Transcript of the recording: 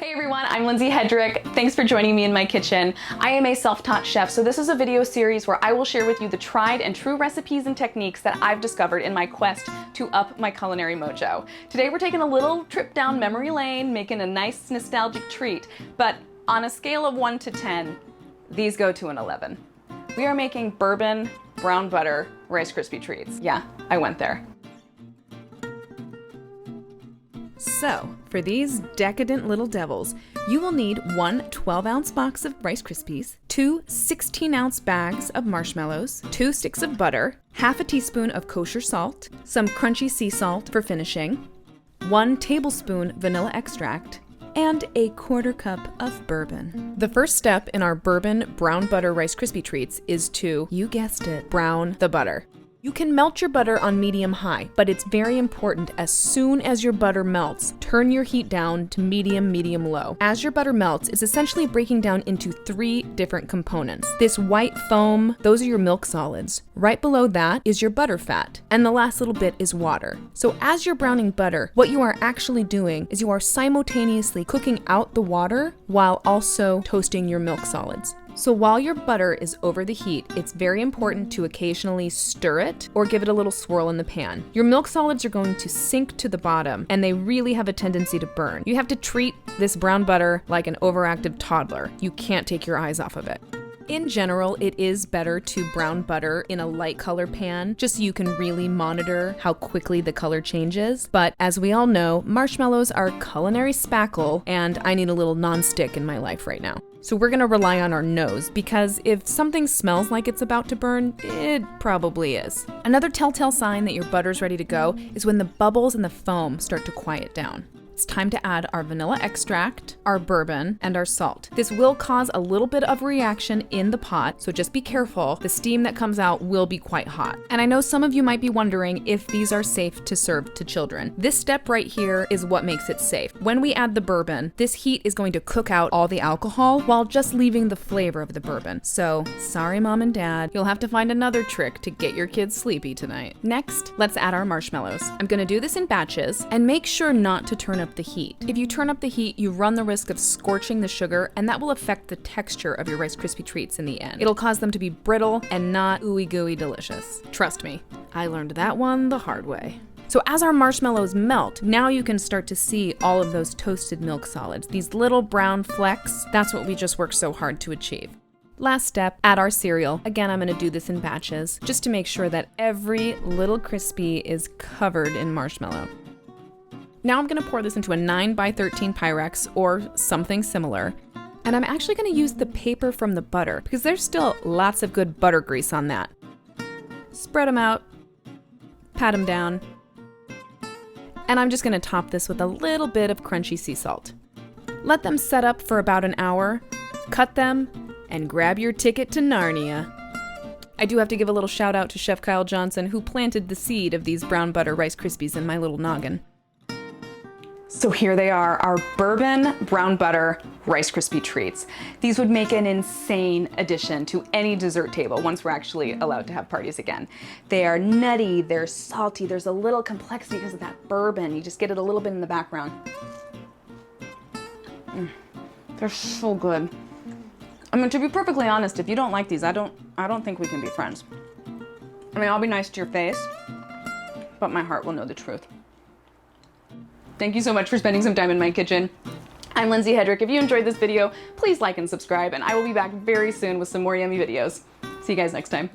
Hey everyone, I'm Lindsay Hedrick. Thanks for joining me in my kitchen. I am a self-taught chef, so this is a video series where I will share with you the tried and true recipes and techniques that I've discovered in my quest to up my culinary mojo. Today we're taking a little trip down memory lane, making a nice nostalgic treat, but on a scale of 1 to 10, these go to an 11. We are making bourbon brown butter Rice Krispie treats. Yeah, I went there. So, for these decadent little devils, you will need one 12-ounce box of Rice Krispies, two 16-ounce bags of marshmallows, 2 sticks of butter, half a teaspoon of kosher salt, some crunchy sea salt for finishing, 1 tablespoon vanilla extract, and a 1/4 cup of bourbon. The first step in our bourbon brown butter Rice Krispie treats is to, you guessed it, brown the butter. You can melt your butter on medium-high, but it's very important as soon as your butter melts, turn your heat down to medium-low. As your butter melts, it's essentially breaking down into 3 different components. This white foam, those are your milk solids. Right below that is your butter fat, and the last little bit is water. So as you're browning butter, what you are actually doing is you are simultaneously cooking out the water while also toasting your milk solids. So while your butter is over the heat, it's very important to occasionally stir it or give it a little swirl in the pan. Your milk solids are going to sink to the bottom and they really have a tendency to burn. You have to treat this brown butter like an overactive toddler. You can't take your eyes off of it. In general, it is better to brown butter in a light color pan, just so you can really monitor how quickly the color changes. But as we all know, marshmallows are culinary spackle, and I need a little non-stick in my life right now. So we're gonna rely on our nose, because if something smells like it's about to burn, it probably is. Another telltale sign that your butter's ready to go is when the bubbles and the foam start to quiet down. It's time to add our vanilla extract, our bourbon, and our salt. This will cause a little bit of reaction in the pot, so just be careful. The steam that comes out will be quite hot. And I know some of you might be wondering if these are safe to serve to children. This step right here is what makes it safe. When we add the bourbon, this heat is going to cook out all the alcohol while just leaving the flavor of the bourbon. So, sorry mom and dad, you'll have to find another trick to get your kids sleepy tonight. Next, let's add our marshmallows. I'm gonna do this in batches, and make sure not to turn up the heat. If you turn up the heat, you run the risk of scorching the sugar, and that will affect the texture of your Rice Krispie treats in the end. It'll cause them to be brittle and not ooey gooey delicious. Trust me, I learned that one the hard way. So as our marshmallows melt, now you can start to see all of those toasted milk solids. These little brown flecks, that's what we just worked so hard to achieve. Last step, add our cereal. Again, I'm gonna do this in batches, just to make sure that every little Krispie is covered in marshmallow. Now I'm gonna pour this into a 9x13 Pyrex or something similar. And I'm actually gonna use the paper from the butter because there's still lots of good butter grease on that. Spread them out, pat them down. And I'm just gonna top this with a little bit of crunchy sea salt. Let them set up for about an hour, cut them, and grab your ticket to Narnia. I do have to give a little shout out to Chef Kyle Johnson, who planted the seed of these brown butter Rice Krispies in my little noggin. So here they are, our bourbon brown butter Rice Krispie treats. These would make an insane addition to any dessert table once we're actually allowed to have parties again. They are nutty, they're salty, there's a little complexity because of that bourbon. You just get it a little bit in the background. They're so good. I mean, to be perfectly honest, if you don't like these, I don't think we can be friends. I mean, I'll be nice to your face, but my heart will know the truth. Thank you so much for spending some time in my kitchen. I'm Lindsay Hedrick. If you enjoyed this video, please like and subscribe, and I will be back very soon with some more yummy videos. See you guys next time.